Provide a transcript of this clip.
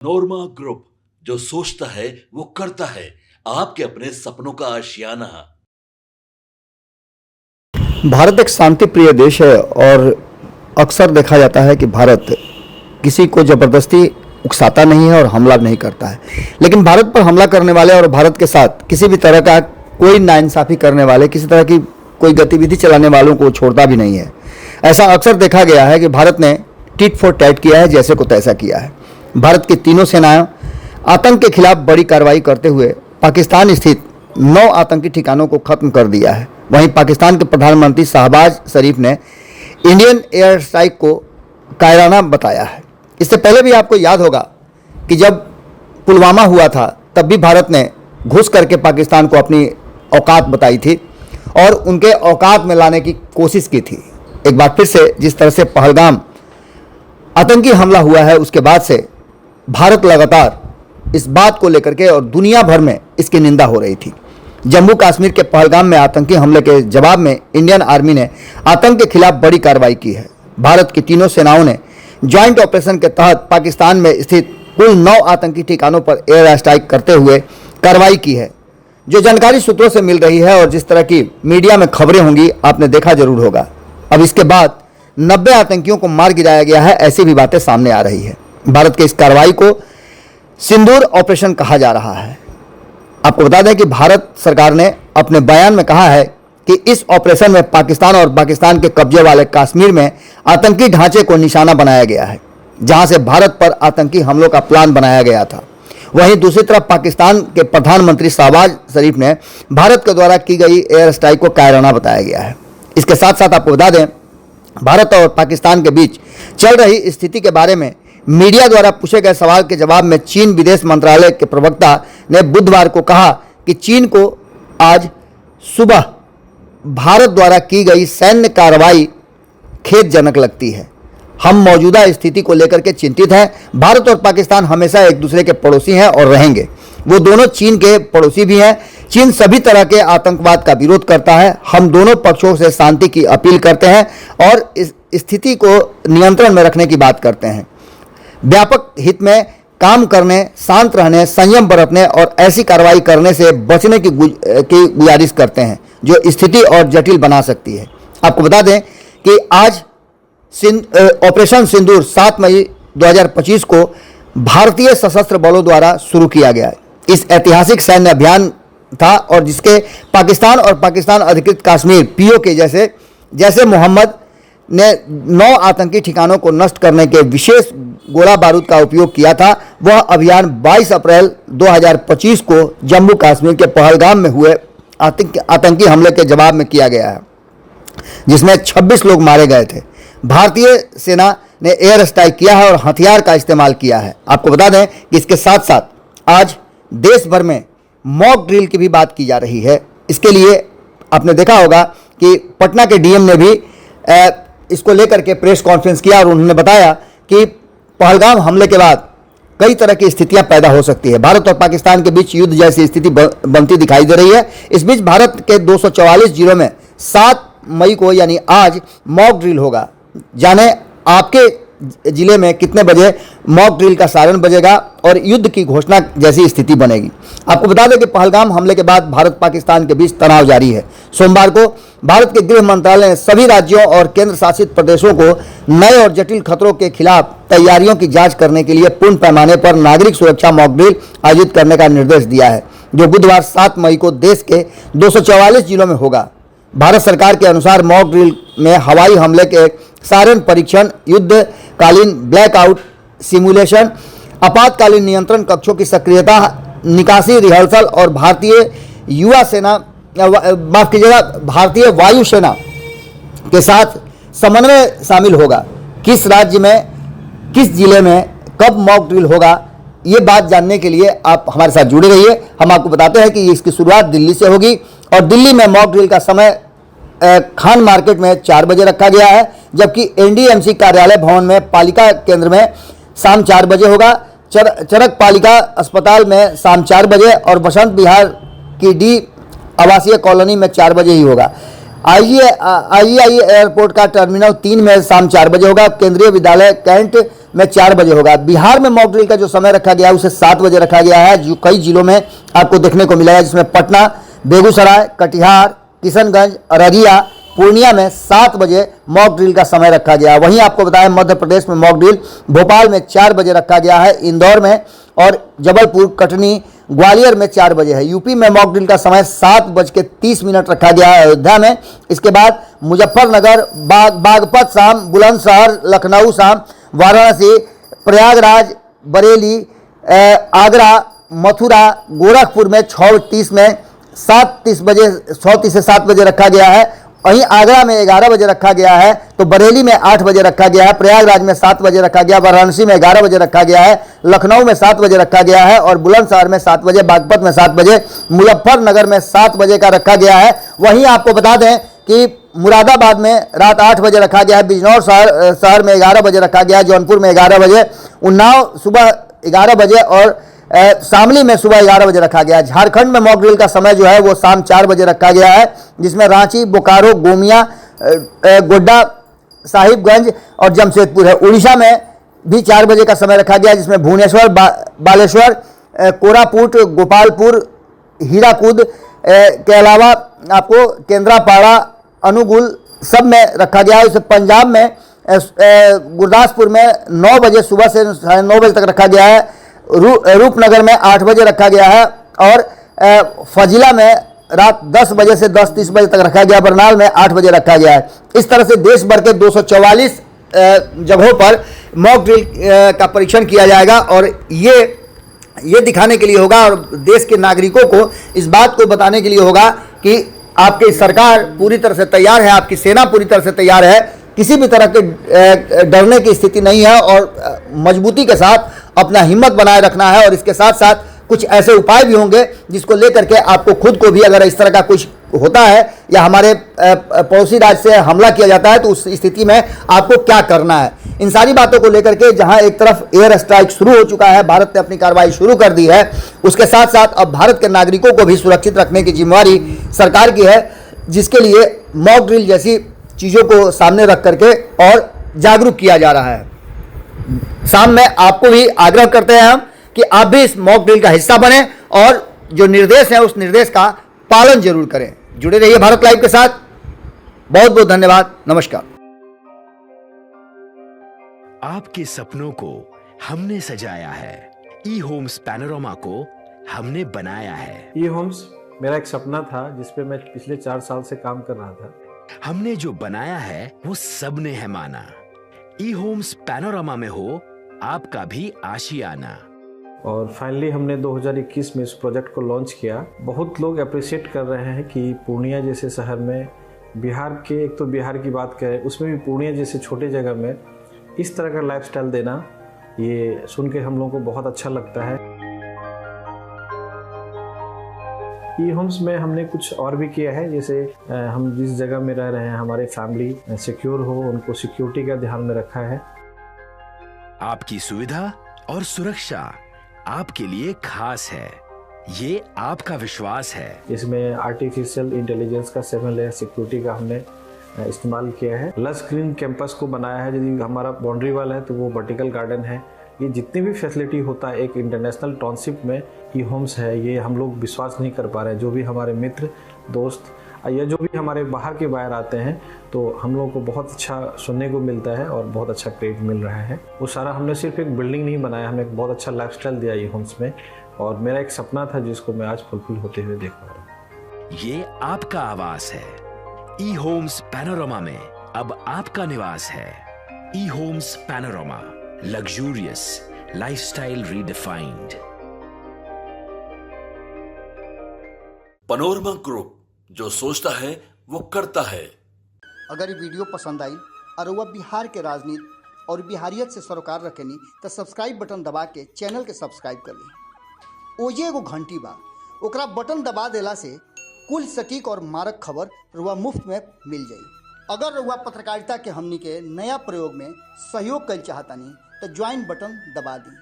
नोरमा group, जो सोचता है वो करता है। आपके अपने सपनों का आशियाना। भारत एक शांति प्रिय देश है और अक्सर देखा जाता है कि भारत किसी को ज़बरदस्ती उकसाता नहीं है और हमला नहीं करता है। लेकिन भारत पर हमला करने वाले और भारत के साथ किसी भी तरह का कोई नाइंसाफ़ी करने वाले, किसी तरह की कोई गतिविधि चलाने वालों को छोड़ता भी नहीं है। ऐसा अक्सर देखा गया है कि भारत ने टिट फॉर टैट किया है, जैसे को तैसा किया है। भारत की तीनों सेनाएं आतंक के खिलाफ बड़ी कार्रवाई करते हुए पाकिस्तान स्थित 9 आतंकी ठिकानों को खत्म कर दिया है। वहीं पाकिस्तान के प्रधानमंत्री शहबाज शरीफ ने इंडियन एयर स्ट्राइक को कायराना बताया है। इससे पहले भी आपको याद होगा कि जब पुलवामा हुआ था तब भी भारत ने घुस करके पाकिस्तान को अपनी औकात बताई थी और उनके औकात में लाने की कोशिश की थी। एक बार फिर से जिस तरह से पहलगाम आतंकी हमला हुआ है, उसके बाद से भारत लगातार इस बात को लेकर के और दुनिया भर में इसकी निंदा हो रही थी। जम्मू कश्मीर के पहलगाम में आतंकी हमले के जवाब में इंडियन आर्मी ने आतंक के खिलाफ बड़ी कार्रवाई की है। भारत की तीनों सेनाओं ने ज्वाइंट ऑपरेशन के तहत पाकिस्तान में स्थित कुल 9 आतंकी ठिकानों पर एयर स्ट्राइक करते हुए कार्रवाई की है। जो जानकारी सूत्रों से मिल रही है और जिस तरह की मीडिया में खबरें होंगी, आपने देखा जरूर होगा। अब इसके बाद 90 आतंकियों को मार गिराया गया है, ऐसी भी बातें सामने आ रही है। भारत के इस कार्रवाई को सिंदूर ऑपरेशन कहा जा रहा है। आपको बता दें कि भारत सरकार ने अपने बयान में कहा है कि इस ऑपरेशन में पाकिस्तान और पाकिस्तान के कब्जे वाले कश्मीर में आतंकी ढांचे को निशाना बनाया गया है, जहां से भारत पर आतंकी हमलों का प्लान बनाया गया था। वहीं दूसरी तरफ पाकिस्तान के प्रधानमंत्री शहबाज शरीफ ने भारत के द्वारा की गई एयर स्ट्राइक को कायराना बताया गया है। इसके साथ साथ आपको बता दें, भारत और पाकिस्तान के बीच चल रही स्थिति के बारे में मीडिया द्वारा पूछे गए सवाल के जवाब में चीन विदेश मंत्रालय के प्रवक्ता ने बुधवार को कहा कि चीन को आज सुबह भारत द्वारा की गई सैन्य कार्रवाई खेदजनक लगती है। हम मौजूदा स्थिति को लेकर के चिंतित हैं। भारत और पाकिस्तान हमेशा एक दूसरे के पड़ोसी हैं और रहेंगे। वो दोनों चीन के पड़ोसी भी हैं। चीन सभी तरह के आतंकवाद का विरोध करता है। हम दोनों पक्षों से शांति की अपील करते हैं और इस स्थिति को नियंत्रण में रखने की बात करते हैं। व्यापक हित में काम करने, शांत रहने, संयम बरतने और ऐसी कार्रवाई करने से बचने की गुजारिश करते हैं जो स्थिति और जटिल बना सकती है। आपको बता दें कि आज ऑपरेशन सिंदूर 7 मई 2025 को भारतीय सशस्त्र बलों द्वारा शुरू किया गया। इस ऐतिहासिक सैन्य अभियान था और जिसके पाकिस्तान और पाकिस्तान अधिकृत कश्मीर POK जैसे मोहम्मद ने 9 आतंकी ठिकानों को नष्ट करने के विशेष गोला बारूद का उपयोग किया था। वह अभियान 22 अप्रैल 2025 को जम्मू कश्मीर के पहलगाम में हुए आतंकी हमले के जवाब में किया गया है, जिसमें 26 लोग मारे गए थे। भारतीय सेना ने एयर स्ट्राइक किया है और हथियार का इस्तेमाल किया है। आपको बता दें कि इसके साथ साथ आज देश भर में मॉक ड्रिल की भी बात की जा रही है। इसके लिए आपने देखा होगा कि पटना के DM ने भी इसको लेकर के प्रेस कॉन्फ्रेंस किया और उन्होंने बताया कि पहलगाम हमले के बाद कई तरह की स्थितियां पैदा हो सकती है। भारत और पाकिस्तान के बीच युद्ध जैसी स्थिति बनती दिखाई दे रही है। इस बीच भारत के 244 जिलों में 7 मई को यानी आज मॉक ड्रिल होगा। जाने आपके जिले में कितने बजे मॉक ड्रिल का सायरन बजेगा और युद्ध की घोषणा जैसी स्थिति बनेगी। आपको बता दें कि पहलगाम हमले के बाद भारत पाकिस्तान के बीच तनाव जारी है। सोमवार को भारत के गृह मंत्रालय ने सभी राज्यों और केंद्र शासित प्रदेशों को नए और जटिल खतरों के खिलाफ तैयारियों की जांच करने के लिए पूर्ण पैमाने पर नागरिक सुरक्षा मॉक ड्रिल आयोजित करने का निर्देश दिया है, जो बुधवार 7 मई को देश के 244 जिलों में होगा। भारत सरकार के अनुसार मॉक ड्रिल में हवाई हमले के सायरन परीक्षण, युद्धकालीन ब्लैकआउट सिमुलेशन, आपातकालीन नियंत्रण कक्षों की सक्रियता, निकासी रिहर्सल और भारतीय वायुसेना के साथ समन्वय शामिल होगा। किस राज्य में, किस जिले में कब मॉक ड्रिल होगा, ये बात जानने के लिए आप हमारे साथ जुड़े रहिए। हम आपको बताते हैं कि इसकी शुरुआत दिल्ली से होगी और दिल्ली में मॉक ड्रिल का समय खान मार्केट में 4 बजे रखा गया है, जबकि NDMC कार्यालय भवन में पालिका केंद्र में शाम 4 बजे होगा। चरक पालिका अस्पताल में शाम 4 बजे और बसंत विहार की D आवासीय कॉलोनी में 4 बजे ही होगा। IEI एयरपोर्ट का टर्मिनल 3 में शाम 4 बजे होगा। केंद्रीय विद्यालय कैंट में 4 बजे होगा। बिहार में मॉक ड्रिल का जो समय रखा गया है उसे 7 बजे रखा गया है, जो कई जिलों में आपको देखने को मिलेगा, जिसमें पटना, बेगूसराय, कटिहार, किशनगंज, अररिया, पूर्णिया में 7 बजे मॉक ड्रिल का समय रखा गया है। वहीं आपको बताएं मध्य प्रदेश में मॉक ड्रिल भोपाल में 4 बजे रखा गया है, इंदौर में और जबलपुर, कटनी, ग्वालियर में 4 बजे है। यूपी में मॉक ड्रिल का समय 7:30 रखा गया है अयोध्या में। इसके बाद मुजफ्फरनगर, बागपत शाम, बुलंदशहर, लखनऊ शाम, वाराणसी, प्रयागराज, बरेली, आगरा, मथुरा, गोरखपुर में 6:30 में 7:30 बजे 6:30 से 7 बजे रखा गया है। वहीं आगरा में 11 बजे रखा गया है, तो बरेली में 8 बजे रखा गया है, प्रयागराज में 7 बजे रखा गया, वाराणसी में 11 बजे रखा गया है, लखनऊ में 7 बजे रखा गया है और बुलंदशहर में 7 बजे, बागपत में 7 बजे, मुजफ्फरनगर में 7 बजे का रखा गया है। वहीं आपको बता दें कि मुरादाबाद में रात 8 बजे रखा गया है, बिजनौर शहर में 11 बजे रखा गया है, जौनपुर में 11 बजे, उन्नाव सुबह 11 बजे और शामली में सुबह 11 बजे रखा गया है। झारखंड में मॉक ड्रिल का समय जो है वो शाम 4 बजे रखा गया है, जिसमें रांची, बोकारो, गोमिया, गोड्डा, साहिबगंज और जमशेदपुर है। उड़ीसा में भी 4 बजे का समय रखा गया है, जिसमें भुवनेश्वर, बालेश्वर, कोरापुट, गोपालपुर, हीराकुद के अलावा आपको केंद्रापाड़ा, अनुगुल सब में रखा गया है। इसे पंजाब में गुरदासपुर में 9 बजे सुबह से 9:30 बजे तक रखा गया है, रूपनगर में 8 बजे रखा गया है और फजीला में रात 10 बजे से 10:30 बजे तक रखा गया, बरनाल में 8 बजे रखा गया है। इस तरह से देश भर के 244 जगहों पर मॉक ड्रिल का परीक्षण किया जाएगा और ये दिखाने के लिए होगा और देश के नागरिकों को इस बात को बताने के लिए होगा कि आपकी सरकार पूरी तरह से तैयार है, आपकी सेना पूरी तरह से तैयार है, किसी भी तरह के डरने की स्थिति नहीं है और मजबूती के साथ अपना हिम्मत बनाए रखना है। और इसके साथ साथ कुछ ऐसे उपाय भी होंगे जिसको लेकर के आपको खुद को भी, अगर इस तरह का कुछ होता है या हमारे पड़ोसी राज्य से हमला किया जाता है तो उस स्थिति में आपको क्या करना है, इन सारी बातों को लेकर के जहां एक तरफ एयर स्ट्राइक शुरू हो चुका है, भारत ने अपनी कार्रवाई शुरू कर दी है, उसके साथ साथ अब भारत के नागरिकों को भी सुरक्षित रखने की जिम्मेवारी सरकार की है, जिसके लिए मॉक ड्रिल जैसी चीज़ों को सामने रख करके और जागरूक किया जा रहा है। शाम में आपको भी आग्रह करते हैं हम कि आप भी इस मॉक ड्रिल का हिस्सा बने और जो निर्देश है उस निर्देश का पालन जरूर करें। जुड़े रहिए भारत लाइव के साथ। बहुत बहुत धन्यवाद। नमस्कार। आपके सपनों को हमने सजाया है, ई होम्स पैनोरामा को हमने बनाया है। ई होम्स मेरा एक सपना था जिस पे मैं पिछले 4 साल से काम कर रहा था। हमने जो बनाया है वो सबने है माना। ई होम्स पैनोरामा में हो आपका भी आशियाना। और फाइनली हमने 2021 में इस प्रोजेक्ट को लॉन्च किया। बहुत लोग अप्रिशिएट कर रहे हैं कि पूर्णिया जैसे शहर में, बिहार के, एक तो बिहार की बात करें उसमें भी पूर्णिया जैसे छोटे जगह में इस तरह का लाइफस्टाइल देना, ये सुन के हम लोगों को बहुत अच्छा लगता है। ई होम्स में हमने कुछ और भी किया है, जैसे हम जिस जगह में रह रहे हैं हमारे फैमिली सिक्योर हो, उनको सिक्योरिटी का ध्यान में रखा है। आपकी सुविधा और सुरक्षा आपके लिए खास है, ये आपका विश्वास है। इसमें आर्टिफिशियल इंटेलिजेंस का 7 लेयर सिक्योरिटी का हमने इस्तेमाल किया है। लश ग्रीन कैंपस को बनाया है, यदि हमारा बाउंड्री वाल है तो वो वर्टिकल गार्डन है। ये जितनी भी फैसिलिटी होता है एक इंटरनेशनल टाउनशिप में ई होम्स है, ये हम लोग विश्वास नहीं कर पा रहे हैं। जो भी हमारे मित्र, दोस्त या जो भी हमारे बाहर के बाहर आते हैं तो हम लोगों को बहुत अच्छा सुनने को मिलता है और बहुत अच्छा क्रेडिट मिल रहा है। वो सारा हमने सिर्फ एक बिल्डिंग नहीं बनाया, हमें एक बहुत अच्छा लाइफस्टाइल दिया ई होम्स में, और मेरा एक सपना था जिसको मैं आज फुलफिल होते हुए देख पा रहा हूँ। ये आपका आवास है। ई होम्स पैनोरामा में अब आपका निवास है। E Homes Panorama, luxurious lifestyle redefined. Panorama group, जो सोचता है वो करता है। अगर ये वीडियो पसंद आई और वह बिहार के राजनीति और बिहारियत से सरोकार रखेनी तो सब्सक्राइब बटन दबा के चैनल के सब्सक्राइब कर ली। ओजे एगो घंटी बा, ओकरा बटन दबा देला से कुल सटीक और मारक खबर रुआ मुफ्त में मिल जाई। अगर रुआ पत्रकारिता के हमनी के नया प्रयोग में सहयोग कर चाहतानी तो ज्वाइन बटन दबा दी।